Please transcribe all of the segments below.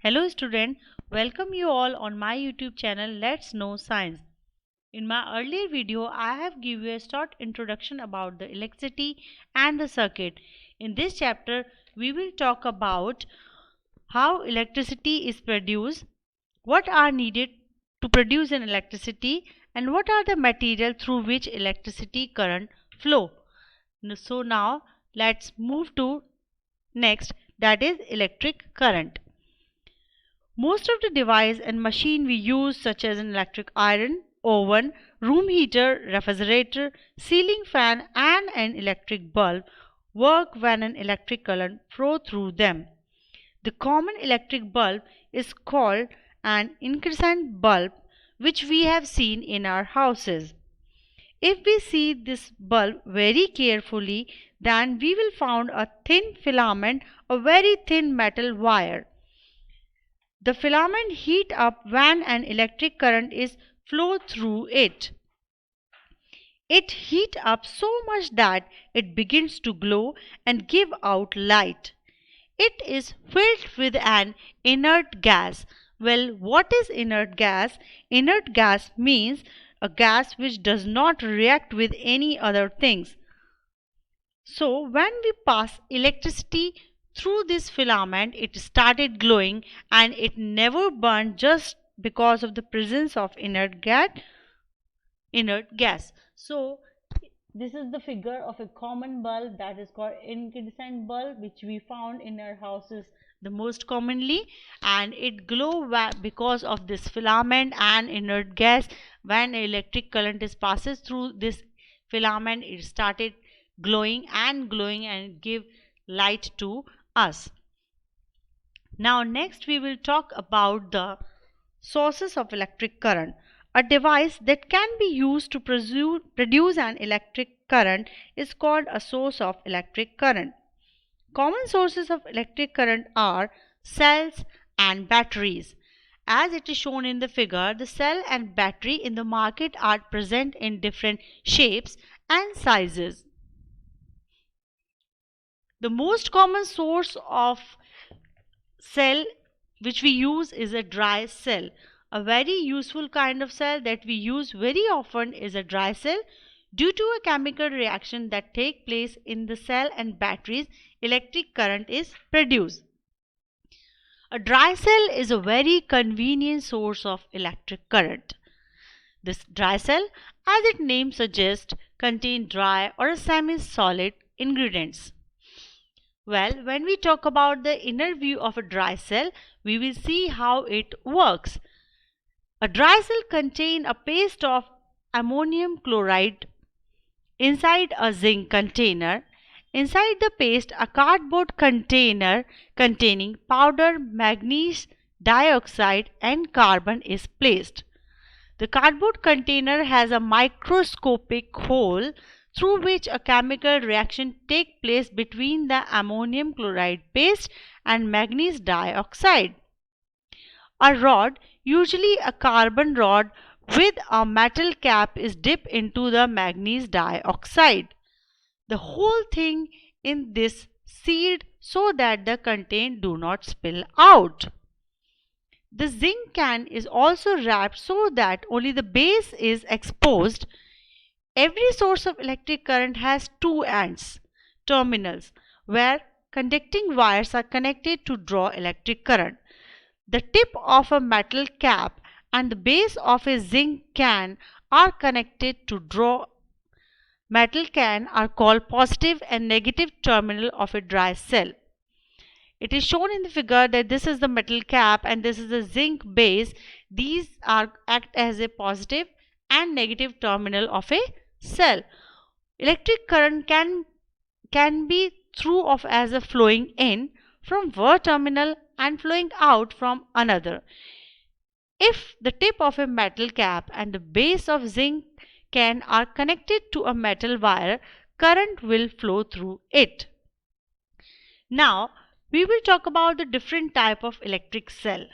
Hello student, welcome you all on my YouTube channel Let's Know Science. In my earlier video, I have given you a short introduction about the electricity and the circuit. In this chapter, we will talk about how electricity is produced, what are needed to produce an electricity, and what are the material through which electricity current flow. So now let's move to next, that is electric current. Most of the device and machine we use such as an electric iron, oven, room heater, refrigerator, ceiling fan and an electric bulb work when an electric current flows through them. The common electric bulb is called an incandescent bulb, which we have seen in our houses. If we see this bulb very carefully, then we will find a thin filament, a very thin metal wire. The filament heat up when an electric current is flow through it. It heat up so much that it begins to glow and give out light. It is filled with an inert gas. Well, what is inert gas? Inert gas means a gas which does not react with any other things. So when we pass electricity through this filament, it started glowing and it never burned just because of the presence of inert gas. So this is the figure of a common bulb that is called incandescent bulb, which we found in our houses the most commonly, and it glow because of this filament and inert gas. When electric current is passes through this filament, it started glowing and give light to us. Now next we will talk about the sources of electric current. A device that can be used to produce an electric current is called a source of electric current. Common sources of electric current are cells and batteries. As it is shown in the figure, the cell and battery in the market are present in different shapes and sizes. The most common source of cell which we use is a dry cell. A very useful kind of cell that we use very often is a dry cell. Due to a chemical reaction that takes place in the cell and batteries, electric current is produced. A dry cell is a very convenient source of electric current. This dry cell, as its name suggests, contains dry or semi-solid ingredients. Well, when we talk about the inner view of a dry cell, we will see how it works. A dry cell contains a paste of ammonium chloride inside a zinc container. Inside the paste, a cardboard container containing powder magnesium dioxide and carbon is placed. The cardboard container has a microscopic hole through which a chemical reaction takes place between the ammonium chloride paste and magnesium dioxide. A rod, usually a carbon rod with a metal cap, is dipped into the magnesium dioxide. The whole thing in this sealed so that the content do not spill out. The zinc can is also wrapped so that only the base is exposed. Every source of electric current has two ends, terminals, where conducting wires are connected to draw electric current. The tip of a metal cap and the base of a zinc can are connected to draw metal can are called positive and negative terminal of a dry cell. It is shown in the figure that this is the metal cap and this is the zinc base. These act as a positive and negative terminal of a cell. Electric current can be through of as a flowing in from one terminal and flowing out from another. If the tip of a metal cap and the base of zinc can are connected to a metal wire, current will flow through it. Now we will talk about the different type of electric cell.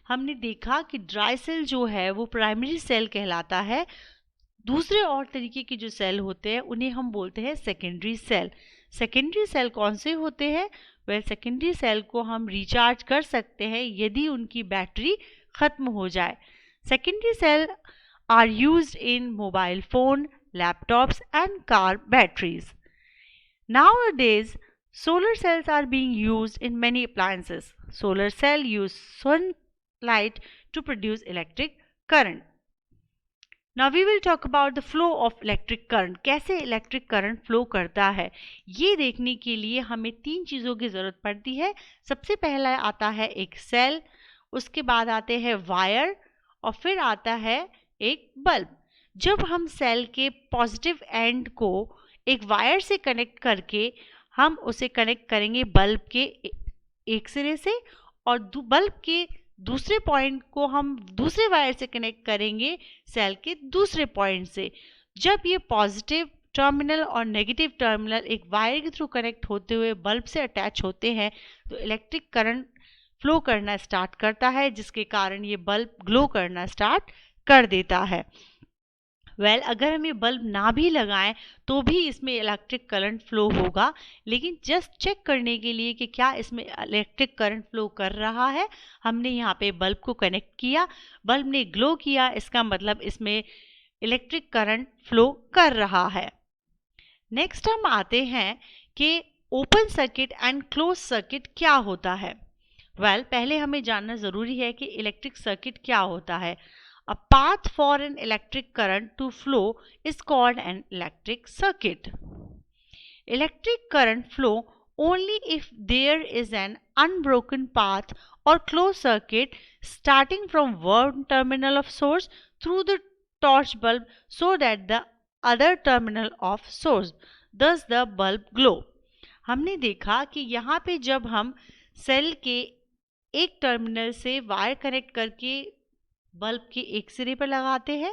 हमने देखा कि dry cell जो है वो primary cell कहलाता है. दूसरे और तरीके के जो सेल होते हैं उन्हें हम बोलते हैं सेकेंडरी सेल. सेकेंडरी सेल कौन से होते हैं? वेल सेकेंडरी सेल को हम रिचार्ज कर सकते हैं यदि उनकी बैटरी ख़त्म हो जाए. Secondary cell are used in mobile phone, laptops and car batteries. Nowadays, solar cells are being used in many appliances. Solar cell use sunlight to produce electric current. Now we will talk about the flow of electric current. कैसे electric current flow करता है, ये देखने के लिए हमें 3 चीज़ों की ज़रूरत पड़ती है. सबसे पहला आता है एक सेल, उसके बाद आते हैं वायर और फिर आता है एक बल्ब. जब हम सेल के पॉजिटिव एंड को एक वायर से कनेक्ट करके हम उसे कनेक्ट करेंगे बल्ब के एक सिरे से और बल्ब के दूसरे पॉइंट को हम दूसरे वायर से कनेक्ट करेंगे सेल के दूसरे पॉइंट से. जब ये पॉजिटिव टर्मिनल और नेगेटिव टर्मिनल एक वायर के थ्रू कनेक्ट होते हुए बल्ब से अटैच होते हैं तो इलेक्ट्रिक करंट फ्लो करना स्टार्ट करता है, जिसके कारण ये बल्ब ग्लो करना स्टार्ट कर देता है. अगर हम ये बल्ब ना भी लगाएं तो भी इसमें इलेक्ट्रिक करंट फ्लो होगा, लेकिन जस्ट चेक करने के लिए कि क्या इसमें इलेक्ट्रिक करंट फ्लो कर रहा है, हमने यहाँ पे बल्ब को कनेक्ट किया, बल्ब ने ग्लो किया, इसका मतलब इसमें इलेक्ट्रिक करंट फ्लो कर रहा है. नेक्स्ट हम आते हैं कि open circuit and close circuit क्या होता है. पहले हमें जानना ज़रूरी है कि इलेक्ट्रिक सर्किट क्या होता है. A path for an electric current to flow is called an electric circuit. Electric current flow only if there is an unbroken path or closed circuit starting from one terminal of source through the torch bulb so that the other terminal of source, thus the bulb glow. हमने देखा कि यहाँ पे जब हम cell के एक terminal से वायर कनेक्ट करके बल्ब के एक सिरे पर लगाते हैं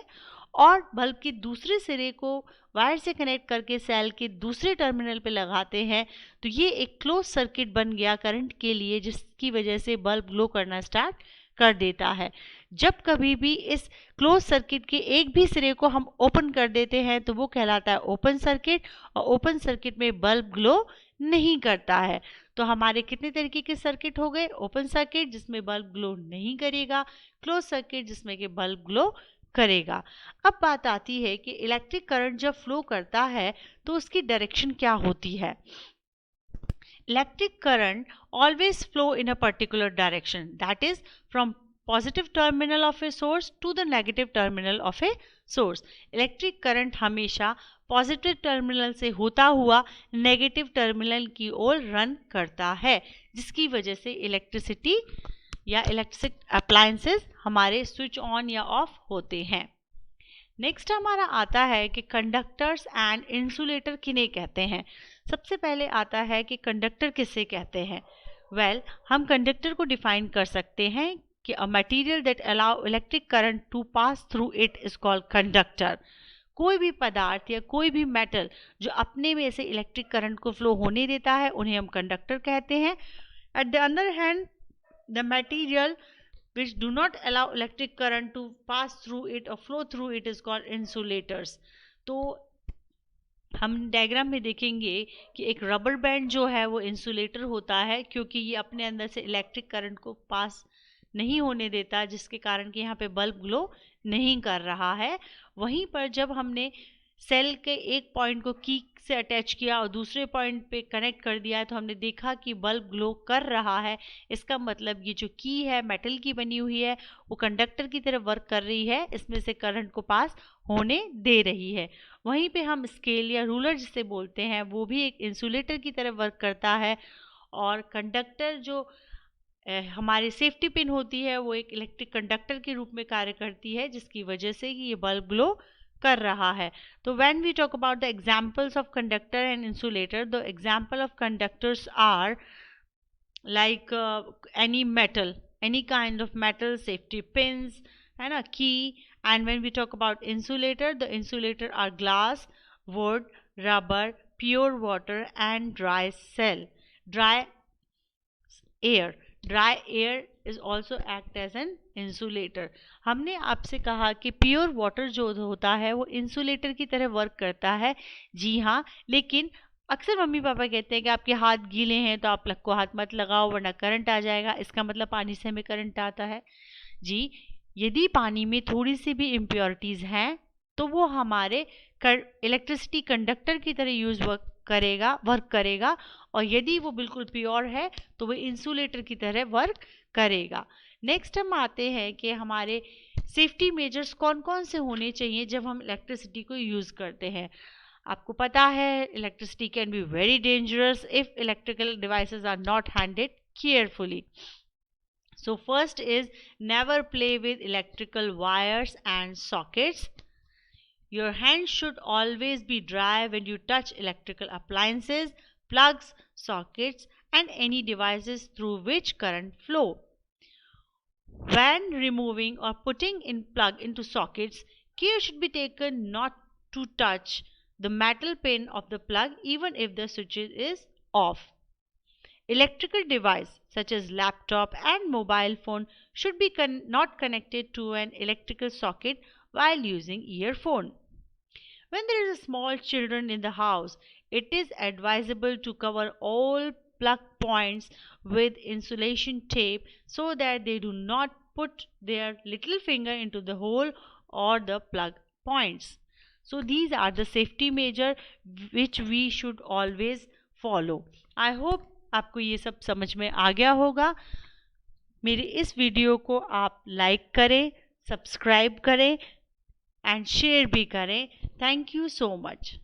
और बल्ब के दूसरे सिरे को वायर से कनेक्ट करके सेल के दूसरे टर्मिनल पे लगाते हैं तो ये एक क्लोज सर्किट बन गया करंट के लिए, जिसकी वजह से बल्ब ग्लो करना स्टार्ट कर देता है. जब कभी भी इस क्लोज सर्किट के एक भी सिरे को हम ओपन कर देते हैं तो वो कहलाता है ओपन सर्किट, और ओपन सर्किट में बल्ब ग्लो नहीं करता है. तो हमारे कितने तरीके के सर्किट हो गए? ओपन सर्किट जिसमें बल्ब ग्लो नहीं करेगा, क्लोज सर्किट जिसमें कि बल्ब ग्लो करेगा. अब बात आती है कि इलेक्ट्रिक करंट जब फ्लो करता है तो उसकी डायरेक्शन क्या होती है. Electric current always flow in a particular direction, that is from positive terminal of a source to the negative terminal of a source. Electric current हमेशा पॉजिटिव टर्मिनल से होता हुआ नेगेटिव टर्मिनल की ओर रन करता है, जिसकी वजह से इलेक्ट्रिसिटी या इलेक्ट्रिक अप्लायंसेस हमारे स्विच ऑन या ऑफ होते हैं. नेक्स्ट हमारा आता है कि कंडक्टर्स एंड इंसुलेटर किन्हें कहते हैं. सबसे पहले आता है कि कंडक्टर किसे कहते हैं. हम कंडक्टर को डिफाइन कर सकते हैं कि a material that allow electric current to pass through it is called conductor. कोई भी पदार्थ या कोई भी मेटल जो अपने में से इलेक्ट्रिक करंट को फ्लो होने देता है उन्हें हम कंडक्टर कहते हैं. At the other hand the material which do not allow electric current to pass through it or flow through it is called insulators. तो हम डायग्राम में देखेंगे कि एक रबर बैंड जो है वो इंसुलेटर होता है, क्योंकि ये अपने अंदर से इलेक्ट्रिक करंट को पास नहीं होने देता, जिसके कारण कि यहाँ पे बल्ब ग्लो नहीं कर रहा है. वहीं पर जब हमने सेल के एक पॉइंट को की से अटैच किया और दूसरे पॉइंट पे कनेक्ट कर दिया है तो हमने देखा कि बल्ब ग्लो कर रहा है. इसका मतलब ये जो की है मेटल की बनी हुई है वो कंडक्टर की तरह वर्क कर रही है, इसमें से करंट को पास होने दे रही है. वहीं पे हम स्केल या रूलर जिसे बोलते हैं वो भी एक इंसुलेटर की तरह वर्क करता है, और कंडक्टर जो हमारी सेफ्टी पिन होती है वो एक इलेक्ट्रिक कंडक्टर के रूप में कार्य करती है, जिसकी वजह से ये बल्ब ग्लो कर रहा है. तो when we talk about the examples of conductor and insulator, the example of conductors are like any metal, any kind of metal, safety pins and a key. And when we talk about insulator, the insulator are glass, wood, rubber, pure water and dry air. Dry air is also act as an insulator. हमने आपसे कहा कि pure water जो होता है वो insulator की तरह वर्क करता है. जी हाँ, लेकिन अक्सर मम्मी पापा कहते हैं कि आपके हाथ गीले हैं तो आप प्लग को हाथ मत लगाओ वरना करंट आ जाएगा। इसका मतलब पानी से हमें करंट आता है। जी, यदि पानी में थोड़ी सी भी इम्प्योरिटीज़ हैं तो वो हमारे इलेक्ट्रिसिटी कंडक्टर की तरह वर्क करेगा, और यदि वो बिल्कुल प्योर है तो वो इंसुलेटर की तरह वर्क करेगा। नेक्स्ट हम आते हैं कि हमारे सेफ्टी मेजर्स कौन कौन से होने चाहिए जब हम इलेक्ट्रिसिटी को यूज़ करते हैं। आपको पता है electricity can be very dangerous if electrical devices are not handled carefully. So first is never play with electrical wires and sockets. Your hands should always be dry when you touch electrical appliances, plugs, sockets and any devices through which current flow. When removing or putting in plug into sockets, care should be taken not to touch the metal pin of the plug even if the switch is off. Electrical device such as laptop and mobile phone should be not connected to an electrical socket while using earphone. When there is a small children in the house, it is advisable to cover all plug points with insulation tape so that they do not put their little finger into the hole or the plug points. So these are the safety measure which we should always follow. I hope आपको ये सब समझ में आ गया होगा। मेरी इस video को आप लाइक करें, सब्सक्राइब करें एंड शेयर भी करें। Thank you so much.